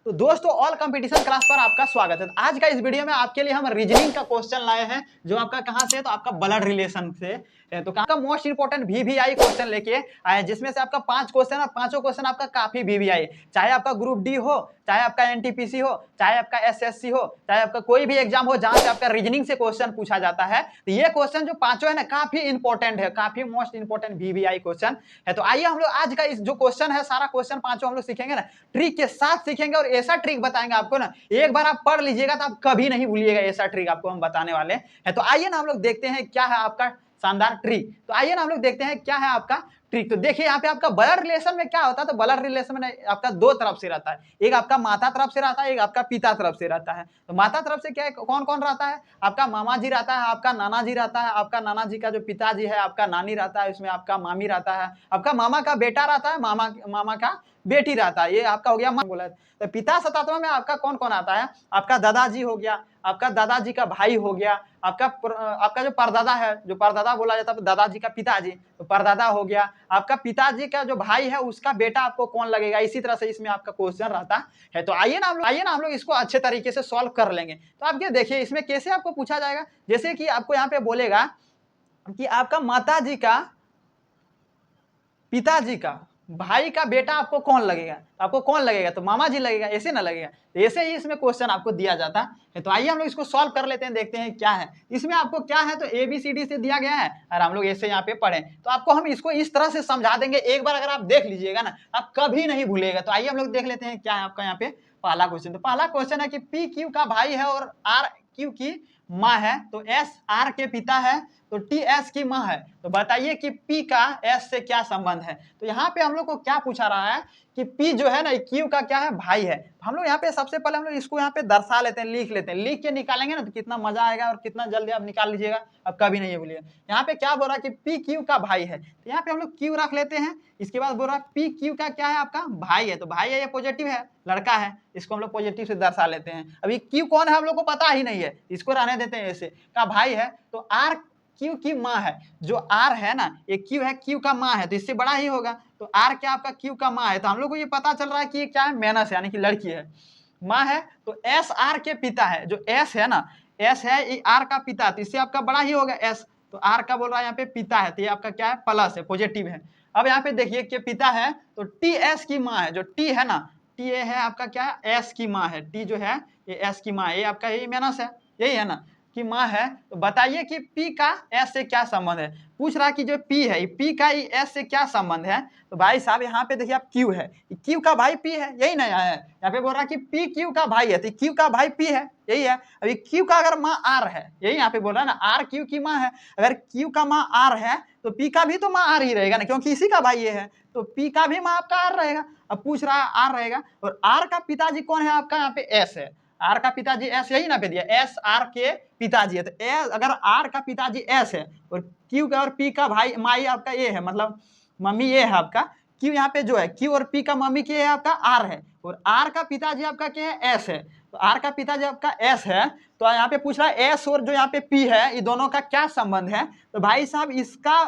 तो दोस्तों all competition class पर आपका स्वागत है। आज का इस वीडियो में आपके लिए हम रीजनिंग का क्वेश्चन लाए हैं जो आपका कहां से है, तो आपका ब्लड रिलेशन से है। तो आपका मोस्ट इंपोर्टेंट VVI क्वेश्चन लेके आए, जिसमें से आपका 5 क्वेश्चन और पांचों क्वेश्चन आपका काफी VVI, चाहे आपका ग्रुप डी हो, चाहे आपका NTPC हो, चाहे आपका SSC हो, चाहे आपका कोई भी एग्जाम हो जहां से आपका रीजनिंग से क्वेश्चन पूछा जाता है, तो ये क्वेश्चन जो पांचों है ना काफी इंपॉर्टेंट है, काफी मोस्ट इंपोर्टेंट VVI क्वेश्चन है। तो आइए हम लोग आज का इस जो क्वेश्चन है, सारा क्वेश्चन पांचों हम लोग सीखेंगे ना, ट्रिक के साथ सीखेंगे और ऐसा ट्रिक बताएंगे आपको ना, एक बार आप पढ़ लीजिएगा तो आप कभी नहीं भूलिएगा। ऐसा ट्रिक आपको हम बताने वाले हैं। तो आइए ना हम लोग देखते हैं क्या है आपका शानदार ट्रिक। तो आइए ना हम लोग देखते हैं क्या है आपका ट्रिक। तो देखिए यहाँ पे आपका ब्लड रिलेशन में क्या होता है, तो ब्लड रिलेशन में आपका दो तरफ से रहता है, एक आपका माता तरफ से रहता है, एक आपका पिता तरफ से रहता है। तो माता तरफ से क्या है, कौन कौन रहता है, आपका मामा जी रहता है, आपका नाना जी रहता है, आपका नाना जी का जो पिताजी है आपका नानी रहता है, उसमें आपका मामी रहता है, आपका मामा का बेटा रहता है, मामा का बेटी रहता है। ये आपका हो गया बोला। तो पिता सतत्व में आपका कौन कौन आता है, आपका दादाजी हो गया, आपका दादाजी का भाई हो गया, आपका जो परदादा है, जो परदादा बोला जाता है दादाजी का पिताजी, तो परदादा हो गया, आपका पिताजी का जो भाई है उसका बेटा आपको कौन लगेगा। इसी तरह से इसमें आपका क्वेश्चन रहता है। तो आइए ना हम लोग इसको अच्छे तरीके से सॉल्व कर लेंगे। तो आप ये देखिए इसमें कैसे आपको पूछा जाएगा, जैसे कि आपको यहाँ पे बोलेगा कि आपका माताजी का पिताजी का भाई का बेटा आपको कौन लगेगा, आपको कौन लगेगा, तो मामा जी लगेगा, ऐसे ना लगेगा। तो ऐसे ही इसमें क्वेश्चन आपको दिया जाता है। तो आइए हम लोग इसको सॉल्व कर लेते हैं, देखते हैं क्या है इसमें। आपको क्या है, तो ABCD से दिया गया है और हम लोग ऐसे यहाँ पे पढ़े, तो आपको हम इसको इस तरह से समझा देंगे, एक बार अगर आप देख लीजिएगा ना आप कभी नहीं भूलिएगा। तो आइए हम लोग देख लेते हैं क्या है आपका यहाँ पे पहला क्वेश्चन। तो पहला क्वेश्चन है कि PQ का भाई है और RQ की माँ है, तो SR के पिता है, तो TS की माँ है। तो बताइए कि P का S से क्या संबंध है। तो यहाँ पे हम लोग को क्या पूछा रहा है कि P जो है ना Q का क्या है, भाई है। तो हम लोग यहाँ पे सबसे पहले हम लोग इसको यहाँ पे दर्शा लेते हैं, लिख लेते हैं, लिख के निकालेंगे ना तो कितना मजा आएगा और कितना जल्दी आप निकाल लीजिएगा, अब कभी नहीं भूलिएगा। यहाँ पे क्या बोल रहा है कि PQ का भाई है, तो यहाँ पे हम लोग Q रख लेते हैं। इसके बाद बोल रहा है PQ का क्या है, आपका भाई है, तो भाई है, ये पॉजिटिव है, लड़का है, इसको हम लोग पॉजिटिव से दर्शा लेते हैं। अभी Q कौन है हम लोग को पता ही नहीं है, इसको रहने देते हैं, ऐसे का भाई है। तो R Q की माँ है, जो R है ना ये Q है, Q का माँ है, तो इससे बड़ा ही होगा। तो R क्या आपका Q का माँ है, तो हम लोग को ये पता चल रहा है कि ये क्या है, मेनस यानी कि लड़की है, माँ है। तो S R के पिता है, जो S है ना, S है ये R का पिता, तो इससे आपका बड़ा ही होगा S। तो R का बोल रहा है यहाँ पे पिता है, तो ये आपका क्या है, प्लस है, पॉजिटिव है। अब यहाँ पे देखिए कि पिता है, तो TS की माँ है, जो T है ना, T ये है आपका क्या है, S की माँ है, T जो है ये S की माँ है, ये आपका यही मेनस है, यही है ना की माँ है। तो बताइए कि P का S से क्या संबंध है। पूछ रहा कि जो P है P का S से क्या संबंध है। तो भाई साहब यहाँ पे देखिए आप Q है, Q का भाई P है, यही नया है। यहाँ पे बोल रहा कि P Q का भाई है, तो Q का भाई P है, यही है। अभी Q का अगर माँ R है, यही यहाँ पे बोल रहा है ना, R Q की माँ है, अगर Q का माँ R है तो P का भी तो माँ R ही रहेगा ना, क्योंकि इसी का भाई ये है, तो P का भी माँ आपका R रहेगा। अब पूछ रहा है R रहेगा, और R का पिताजी कौन है आपका, यहाँ पे S है, R का पिताजी S, यही ना पे दिया, S R के पिताजी है। तो S अगर R का पिताजी S है और Q का और P का भाई माई आपका ये है, मतलब मम्मी ये है आपका, Q यहाँ पे जो है Q और P का मम्मी के है आपका R है, और R का पिताजी आपका क्या है, S है। तो R का पिताजी आपका S है, तो यहाँ पे पूछ रहा है S और जो यहाँ पे P है ये दोनों का क्या संबंध है। तो भाई साहब इसका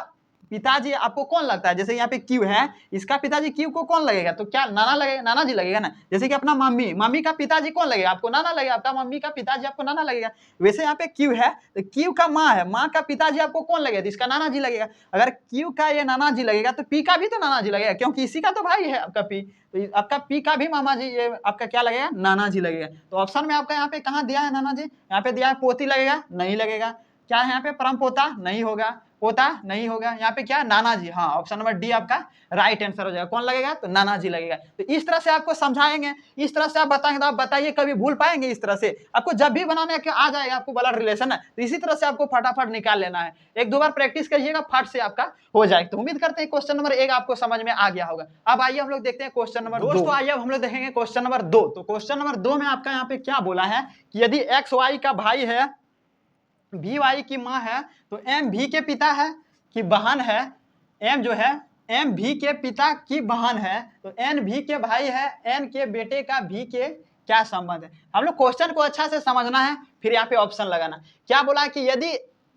पिताजी आपको कौन लगता है, जैसे यहाँ पे Q है, इसका पिताजी Q को कौन लगेगा, तो क्या नाना लगेगा, नाना जी लगेगा ना। जैसे कि अपना मम्मी का पिताजी कौन लगेगा, आपको नाना लगेगा, आपका मम्मी का पिताजी आपको नाना लगेगा। वैसे यहाँ पे Q है, तो Q का माँ है, माँ का पिताजी आपको कौन लगेगा, तो इसका नाना जी लगेगा। अगर Q का ये नाना जी लगेगा तो P का भी तो नाना जी लगेगा, क्योंकि इसी का तो भाई है आपका P, तो आपका P का भी मामा जी ये आपका क्या लगेगा, नाना जी लगेगा। तो ऑप्शन में आपका यहाँ पे कहाँ दिया है नाना जी, यहाँ पे दिया है पोती लगेगा, नहीं लगेगा। क्या है यहाँ पे परम पोता, नहीं होगा, पोता नहीं होगा। यहाँ पे क्या है, नाना जी, हाँ ऑप्शन नंबर डी आपका राइट आंसर हो जाएगा। कौन लगेगा, तो नाना जी लगेगा। तो इस तरह से आपको समझाएंगे, इस तरह से आप बताएंगे, तो आप बताइए कभी भूल पाएंगे। इस तरह से आपको जब भी बनाने के आ जाएगा आपको ब्लड रिलेशन है, तो इसी तरह से आपको फटाफट निकाल लेना है। एक दो बार प्रैक्टिस करिएगा, फट से आपका हो जाएगा। तो उम्मीद करते हैं क्वेश्चन नंबर 1 आपको समझ में आ गया होगा। अब आइए हम लोग देखते हैं क्वेश्चन नंबर 2। दोस्तों आइए अब हम लोग देखेंगे क्वेश्चन नंबर 2। तो क्वेश्चन नंबर 2 में आपका यहाँ पे क्या बोला है कि यदि एक्स वाई का भाई है, भी वाई की माँ है, तो एम भी के पिता है कि बहन है, एम जो है एम भी के पिता की बहन है, तो एन भी के भाई है, एन के बेटे का भी के क्या संबंध है। हम लोग क्वेश्चन को अच्छा से समझना है, फिर यहाँ पे ऑप्शन लगाना। क्या बोला है कि यदि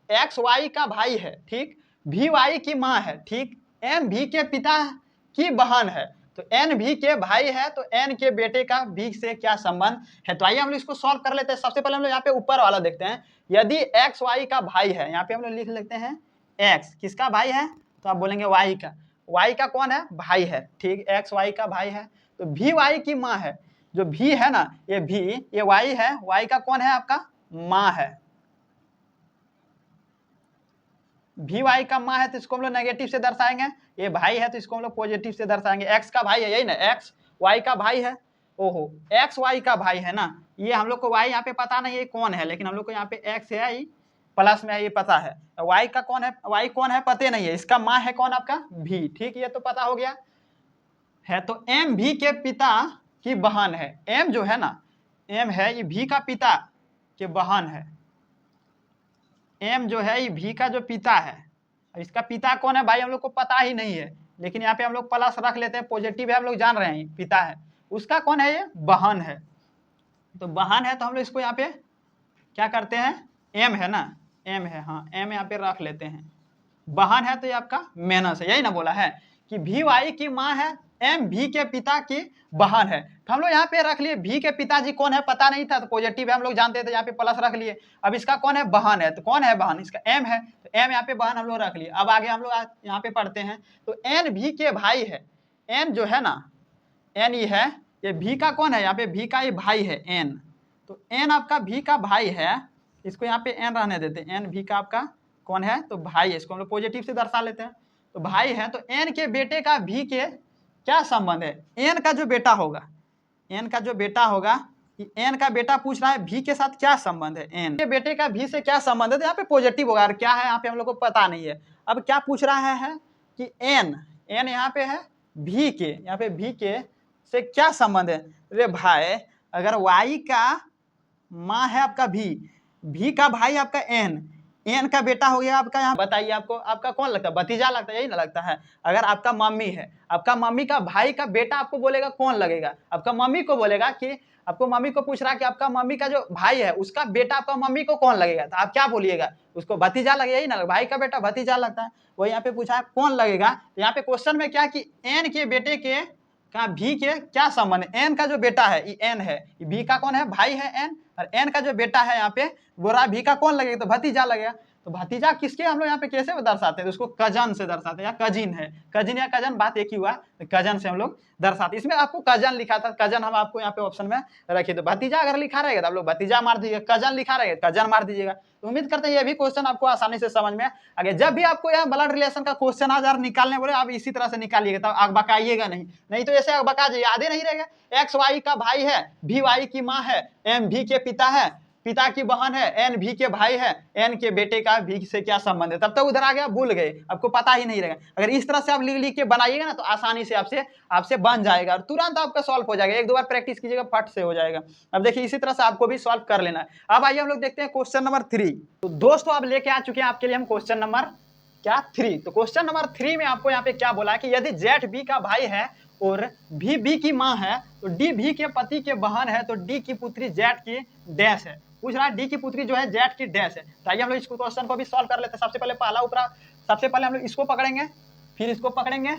एक्स वाई का भाई है, ठीक, भी वाई की माँ है, ठीक, एम भी के पिता की बहन है, तो एन भी के भाई है तो एन के बेटे का भी से क्या संबंध है। तो आइए हम लोग इसको सॉल्व कर लेते हैं। सबसे पहले हम लोग यहाँ पे ऊपर वाला देखते हैं। यदि एक्स वाई का भाई है, यहाँ पे हम लोग लिख लेते हैं एक्स किसका भाई है, तो आप बोलेंगे वाई का। वाई का कौन है, भाई है, ठीक, एक्स वाई का भाई है। तो भी वाई की माँ है, जो भी है ना ये भी, ये वाई है, वाई का कौन है आपका माँ है। भी वाई का माँ है तो इसको हम लोग नेगेटिव से दर्शाएंगे, ये भाई है तो इसको हम लोग पॉजिटिव से दर्शाएंगे। एक्स का भाई है, यही ना, एक्स वाई का भाई है। ओहो, एक्स वाई का भाई है ना, ये हम लोग को वाई यहाँ पे पता नहीं है कौन है, लेकिन हम लोग को यहाँ पे एक्स है प्लस में है ये पता है। वाई का कौन है, वाई कौन है पते नहीं है, इसका माँ है कौन आपका भी, ठीक, ये तो पता हो गया है। तो एम भी के पिता की बहन है, एम जो है ना, एम है ये भी का पिता के बहन है। एम जो है ये भी का जो पिता है, इसका पिता कौन है भाई हम लोग को पता ही नहीं है, लेकिन यहाँ पे हम लोग प्लस रख लेते हैं, पॉजिटिव है, हम लोग जान रहे हैं पिता है, उसका कौन है ये बहन है। तो बहन है तो हम लोग इसको यहाँ पे क्या करते हैं, एम है ना, एम है, हाँ एम यहाँ पे रख लेते हैं। बहन है तो ये आपका मेनस है, यही ना बोला है कि भी वाई की माँ है, एम भी के पिता की बहन है। तो हम लोग यहाँ पे रख लिए भी के पिताजी कौन है पता नहीं था, तो पॉजिटिव है हम लोग जानते थे, यहाँ पे प्लस रख लिए। अब इसका कौन है बहन है, तो कौन है बहन, इसका एम है, तो एम यहाँ पे बहन हम लोग रख लिए। अब आगे हम लोग यहाँ पे पढ़ते हैं। तो एन भी के भाई है, एन जो है ना, एन ये है, ये भी का कौन है, यहाँ पे भी का ये भाई है एन, तो एन आपका भी का भाई है, इसको यहाँ पे एन रहने देते हैं, एन भी का आपका कौन है तो भाई है, इसको हम लोग पॉजिटिव से दर्शा लेते हैं। तो भाई है तो एन के बेटे का भी के क्या संबंध है, एन का जो बेटा होगा, एन का जो बेटा होगा, एन का बेटा पूछ रहा है भी के साथ क्या संबंध है, एन के बेटे का भी से क्या संबंध है, तो यहाँ पे पॉजिटिव होगा, और क्या है यहाँ पे हम लोग को पता नहीं है। अब क्या पूछ रहा है कि एन, एन यहाँ पे है भी के, यहाँ पे भी के से क्या संबंध है। अरे भाई अगर वाई का माँ है आपका भी का भाई आपका एन, एन का बेटा हो गया आपका, यहाँ बताइए आपको आपका कौन लगता है, भतीजा लगता है, यही ना लगता है। अगर आपका मम्मी है, आपका मम्मी का भाई का बेटा आपको बोलेगा कौन लगेगा, आपका मम्मी को बोलेगा कि आपको मम्मी को पूछ रहा है कि आपका मम्मी का जो भाई है उसका बेटा आपका मम्मी को कौन लगेगा, तो आप क्या बोलिएगा, उसको भतीजा लगेगा, यही ना, भाई का बेटा भतीजा लगता है। वही यहाँ पे पूछा है कौन लगेगा, तो यहाँ पे क्वेश्चन में क्या कि एन के बेटे के का भी के क्या संबंध है। एन का जो बेटा है ये एन है, भी का कौन है भाई है एन, और एन का जो बेटा है यहाँ पे बोल रहा है भी का कौन लगेगा, तो भतीजा लगेगा। तो भतीजा किसके हम लोग यहाँ पे कैसे दर्शाते हैं, तो उसको कजन से दर्शाते हैं, या कजिन है, कजिन या कजन बात एक ही हुआ, तो कजन से हम लोग दर्शाते हैं। इसमें आपको कजन लिखा था, कजन हम आपको यहाँ पे ऑप्शन में रखिए। तो भतीजा अगर लिखा रहेगा तो आप लोग भतीजा मार दीजिएगा, कजन लिखा रहेगा कजन मार दीजिएगा। तो उम्मीद करते हैं ये भी क्वेश्चन आपको आसानी से समझ में आगे। जब भी आपको यहाँ ब्लड रिलेशन का क्वेश्चन आ जाए निकालने बोले, आप इसी तरह से निकालिएगा, तब अकबकाइएगा नहीं, नहीं तो ऐसे अकबका याद ही नहीं रहेगा। एक्स वाई का भाई है, भी वाई की माँ है, एम भी के पिता है, पिता की बहन है, एन भी के भाई है, एन के बेटे का भी से क्या संबंध है, तब तक उधर आ गया भूल गए, आपको पता ही नहीं रहेगा। अगर इस तरह से आप लिख लिख के बनाइएगा ना तो आसानी से आपसे बन जाएगा और तुरंत आपका सॉल्व हो जाएगा, एक दो बार प्रैक्टिस कीजिएगा फट से हो जाएगा। अब देखिए इसी तरह से आपको भी सॉल्व कर लेना है। अब आइए हम लोग देखते हैं क्वेश्चन नंबर 3। तो दोस्तों आप लेके आ चुके हैं आपके लिए हम क्वेश्चन नंबर क्या 3। तो क्वेश्चन नंबर 3 में आपको यहाँ पे क्या बोला है कि यदि जेठ बी का भाई है और भी की माँ है, तो डी भी के पति के बहन है, तो डी की पुत्री जेठ की डैश है। पूछ रहा है डी की पुत्री जो है जेठ की डैश है। तो आइए हम लोग इस क्वेश्चन को भी सॉल्व कर लेते हैं। सबसे पहले पहला ऊपरा, सबसे पहले हम लोग इसको पकड़ेंगे, फिर इसको पकड़ेंगे,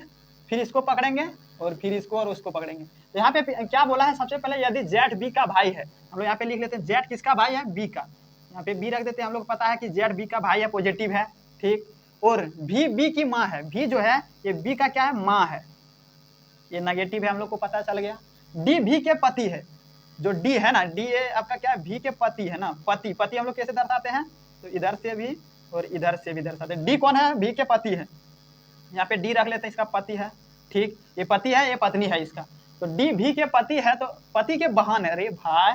फिर इसको पकड़ेंगे और फिर इसको और उसको पकड़ेंगे। तो यहाँ पे क्या बोला है, सबसे पहले यदि जेठ बी का भाई है, हम लोग यहाँ पे लिख लेते हैं जेठ किसका भाई है, बी का, यहाँ पे बी रख देते हैं। हम लोग पता है कि जेठ बी का भाई है, पॉजिटिव है, ठीक। और भी बी की माँ है, भी जो है ये बी का क्या है, माँ है, ये नेगेटिव है, हम लोग को पता चल गया। डी भी के पति है, जो डी है ना, डी ये आपका क्या है, भी के पति है ना, पति, पति हम लोग कैसे दर्शाते हैं, तो इधर से भी और इधर से भी दर्शाते हैं। डी कौन है, भी के पति है, यहाँ पे डी रख लेते हैं, इसका पति है, ठीक, ये पति है, ये पत्नी है इसका। तो डी भी के पति है तो पति के बहन है। अरे भाई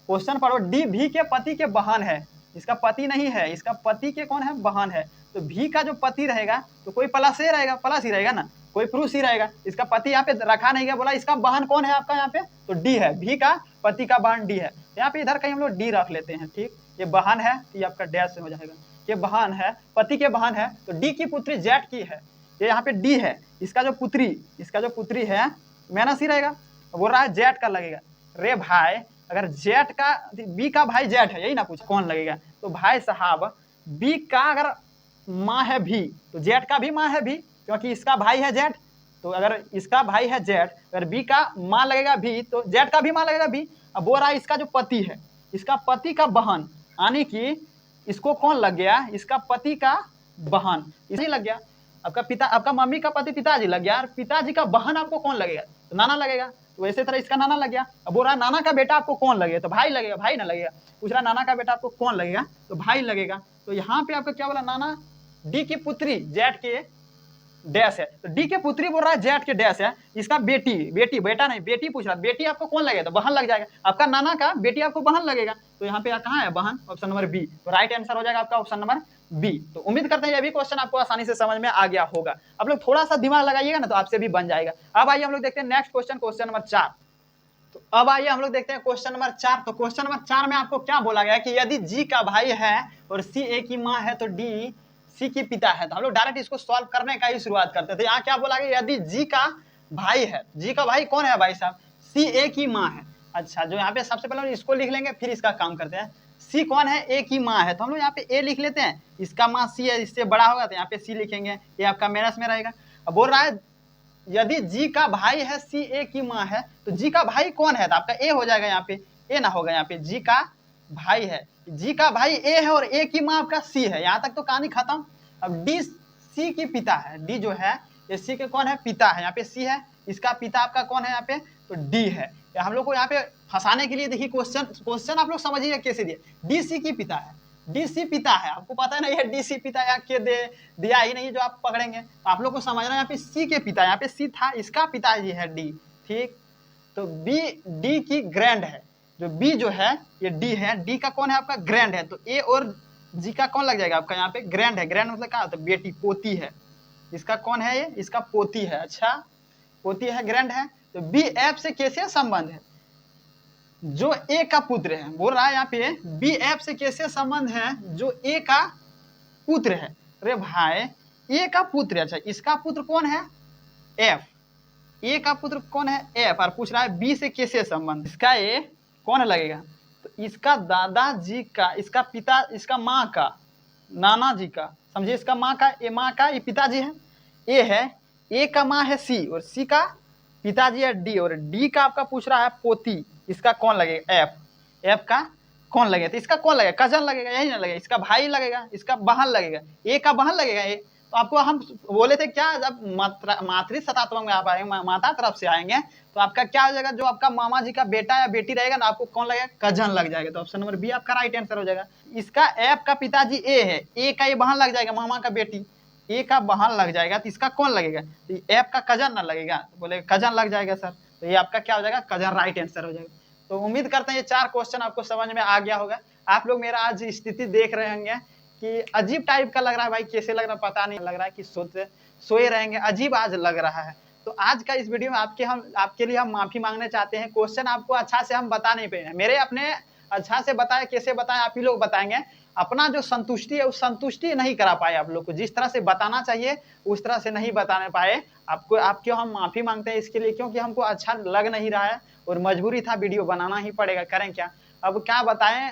क्वेश्चन पढ़ो, डी भी के पति के बहन है, इसका पति नहीं है, इसका पति के कौन है, बहन है। तो भी का जो पति रहेगा तो कोई प्लस ही रहेगा, प्लस ही रहेगा ना, कोई पुरुष ही रहेगा। इसका पति यहाँ पे रखा नहीं गया, बोला इसका बहन कौन है आपका यहाँ पे, तो डी है, भी का पति का बहन डी है। यहाँ पे इधर कहीं हम लोग डी रख लेते हैं, ठीक, ये बहन है, ये आपका डैश से हो जाएगा, ये बहन है, पति के बहन है, तो डी की पुत्री जेठ की है, ये यहाँ पे डी है, इसका जो पुत्री है मेहनत ही रहेगा, बोल रहा है जेठ का लगेगा। रे भाई अगर जेठ का, बी का भाई जेठ है, यही ना पूछ कौन लगेगा, तो भाई साहब बी का अगर माँ है भी तो जेठ का भी माँ है भी, क्योंकि इसका भाई है जेठ, तो अगर इसका भाई है जेड, अगर बी का माँ लगेगा भी तो जेड का भी माँ लगेगा बी। अब बोल रहा है इसका जो पति है, इसका पति का बहन, यानी कि इसको कौन लग गया, इसका पति का बहन इसी लग गया। आपका पिता, आपका मम्मी का पति पिताजी लग गया, और पिताजी का बहन आपको कौन लगेगा, तो नाना लगेगा। तो इसी तरह इसका नाना लग गया। अब बोल रहा है नाना का बेटा आपको कौन लगेगा, तो भाई लगेगा, भाई ना लगेगा। पूछ रहा नाना का बेटा आपको कौन लगेगा, तो भाई लगेगा। तो यहाँ पे आपका क्या बोला, नाना डी की पुत्री जेड के डैश है, तो डी के पुत्री बोल रहा है जेड के डैश है, इसका बेटी, बेटी बेटा नहीं बेटी पूछ रहा है, बेटी आपको कौन लगेगा, तो बहन लग जाएगा। आपका नाना का बेटी आपको बहन लगेगा, तो यहाँ पे कहाँ है बहन, ऑप्शन नंबर बी। तो राइट आंसर हो जाएगा आपका ऑप्शन नंबर बी। तो उम्मीद करते हैं ये भी क्वेश्चन आपको आसानी से समझ में आ गया होगा। आप लोग थोड़ा सा दिमाग लगाइएगा ना तो आपसे भी बन जाएगा। अब आइए हम लोग देखते हैं नेक्स्ट क्वेश्चन, क्वेश्चन नंबर 4। तो अब आइए हम लोग देखते हैं क्वेश्चन नंबर 4। तो क्वेश्चन नंबर 4 में आपको क्या बोला गया कि यदि जी का भाई है और सी ए की माँ है तो डी सी की पिता है। तो हम लोग डायरेक्ट इसको सॉल्व करने का ही शुरुआत करते थे। यहाँ क्या बोला गया, यदि जी का भाई है, जी का भाई कौन है भाई साहब, सी ए की माँ है। अच्छा, जो यहाँ पे सबसे पहले इसको लिख लेंगे फिर इसका काम करते हैं। सी कौन है, ए की माँ है, तो हम लोग यहाँ पे ए लिख लेते हैं, इसका माँ सी है, इससे बड़ा होगा तो यहाँ पे सी लिखेंगे, ये आपका माइनस में रहेगा। अब बोल रहा है यदि जी का भाई है सी ए की माँ है, तो जी का भाई कौन है, तो आपका ए हो जाएगा, यहाँ पे ए ना होगा, यहाँ पे जी का भाई है, जी का भाई ए है और ए की माँ आपका सी है। यहाँ तक तो कहानी खत्म। अब डी सी की पिता है, डी जो है ये सी के कौन है, पिता है, यहाँ पे सी है, इसका पिता आपका कौन है यहाँ पे, तो डी है। हम लोग को यहाँ पे फंसाने के लिए देखिए क्वेश्चन आप लोग समझिए कैसे दिए, डी सी की पिता है, डी सी पिता है, आपको पता है ना ये डी सी पिता यहाँ के दिया ही नहीं जो आप पकड़ेंगे, तो आप लोग को समझना यहाँ पे सी के पिता, यहाँ पे सी था, इसका पिताजी है डी, ठीक। तो बी डी की ग्रैंड है, जो बी जो है ये डी है, डी का कौन है आपका ग्रैंड है, तो ए और जी का कौन लग जाएगा आपका यहाँ पे ग्रैंड है, ग्रैंड मतलब क्या होता है, बेटी पोती है, इसका कौन है ये, इसका पोती है। अच्छा, पोती है, ग्रैंड है। तो बी एफ से कैसे संबंध है, जो ए का पुत्र है, बोल रहा है यहाँ पे बी एफ से कैसे संबंध है, जो ए का पुत्र है। अरे भाई ए का पुत्र, अच्छा इसका पुत्र कौन है, एफ, ए का पुत्र कौन है, एफ, और पूछ रहा है बी से कैसे संबंध, इसका ए कौन लगेगा, तो इसका दादाजी का, इसका पिता, इसका माँ का, नाना जी का, समझिए इसका माँ का, ए माँ का, ये पिताजी है, ए है, ए का माँ है सी और सी का पिताजी है डी, और डी का आपका पूछ रहा है पोती, इसका कौन लगेगा, एफ, एफ का कौन लगेगा, तो इसका कौन लगेगा, कजन लगेगा, यही ना लगेगा, इसका भाई लगेगा, इसका बहन लगेगा, ए का बहन लगेगा ए। तो आपको हम बोले थे क्या, जब मातृ सतात्मक में आप आएंगे, माता तरफ से आएंगे, तो आपका क्या हो जाएगा, जो आपका मामा जी का बेटा या बेटी रहेगा ना, आपको कौन लगेगा, कजन लग जाएगा। तो ऑप्शन नंबर बी आपका राइट आंसर हो जाएगा। इसका एफ का पिताजी ए है, ए का ये बहन लग जाएगा, मामा का बेटी ए का बहन लग जाएगा, तो इसका कौन लगेगा, तो एफ का कजन ना लगेगा, तो बोले कजन लग जाएगा सर, तो ये आपका क्या हो जाएगा, कजन राइट आंसर हो जाएगा। तो उम्मीद करते हैं ये 4 क्वेश्चन आपको समझ में आ गया होगा। आप लोग मेरा आज स्थिति देख रहे होंगे कि अजीब टाइप का लग रहा है भाई, कैसे लग रहा है पता नहीं, लग रहा है कि सोए रहेंगे, अजीब आज लग रहा है। तो आज का इस वीडियो में आपके लिए हम माफी मांगने चाहते हैं। क्वेश्चन आपको अच्छा से हम बता नहीं पाए, मेरे अपने अच्छा से बताए, कैसे बताएं आप ही लोग बताएंगे। अपना जो संतुष्टि है उस संतुष्टि नहीं करा पाए आप लोग को, जिस तरह से बताना चाहिए उस तरह से नहीं बताने पाए आपको। आपको हम माफी मांगते हैं इसके लिए, क्योंकि हमको अच्छा लग नहीं रहा है और मजबूरी था, वीडियो बनाना ही पड़ेगा, करें क्या। अब क्या बताएं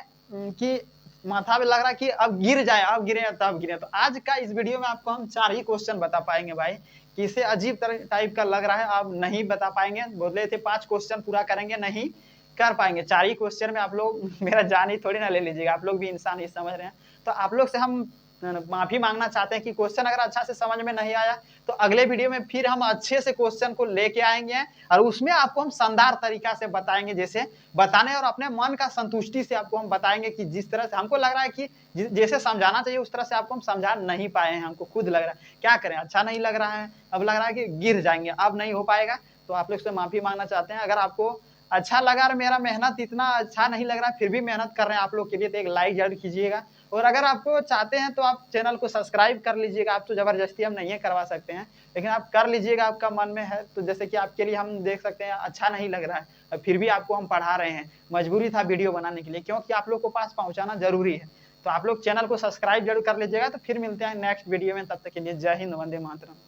कि माथा में लग रहा है कि अब गिर जाए, अब गिरे तब गिरे। तो आज का इस वीडियो में आपको हम 4 ही क्वेश्चन बता पाएंगे भाई, कि इसे अजीब तरह टाइप का लग रहा है, आप नहीं बता पाएंगे। बोले थे 5 क्वेश्चन पूरा करेंगे, नहीं कर पाएंगे। 4 ही क्वेश्चन में आप लोग मेरा जान ही थोड़ी ना ले लीजिएगा, आप लोग भी इंसान ही समझ रहे हैं। तो आप लोग से हम माफी मांगना चाहते हैं कि क्वेश्चन अगर अच्छा से समझ में नहीं आया तो अगले वीडियो में फिर हम अच्छे से क्वेश्चन को लेके आएंगे और उसमें आपको हम शानदार तरीका से बताएंगे, जैसे बताने और अपने मन का संतुष्टि से आपको हम बताएंगे कि जिस तरह से हमको लग रहा है कि जैसे समझाना चाहिए उस तरह से आपको हम समझा नहीं पाए हैं। हमको खुद लग रहा है, क्या करें, अच्छा नहीं लग रहा है, अब लग रहा है कि गिर जाएंगे, अब नहीं हो पाएगा। तो आप लोग से माफी मांगना चाहते हैं। अगर आपको अच्छा लगा और मेरा मेहनत इतना अच्छा नहीं लग रहा फिर भी मेहनत कर रहे हैं आप लोग के लिए, तो एक लाइक जरूर कीजिएगा। और अगर आपको चाहते हैं तो आप चैनल को सब्सक्राइब कर लीजिएगा। आप तो जबरदस्ती हम नहीं करवा सकते हैं, लेकिन आप कर लीजिएगा, आपका मन में है तो। जैसे कि आपके लिए हम देख सकते हैं अच्छा नहीं लग रहा है, फिर भी आपको हम पढ़ा रहे हैं, मजबूरी था वीडियो बनाने के लिए, क्योंकि आप लोग को पास पहुंचाना जरूरी है। तो आप लोग चैनल को सब्सक्राइब जरूर कर लीजिएगा। तो फिर मिलते हैं नेक्स्ट वीडियो में, तब तक के लिए जय हिंद, वंदे मातरम।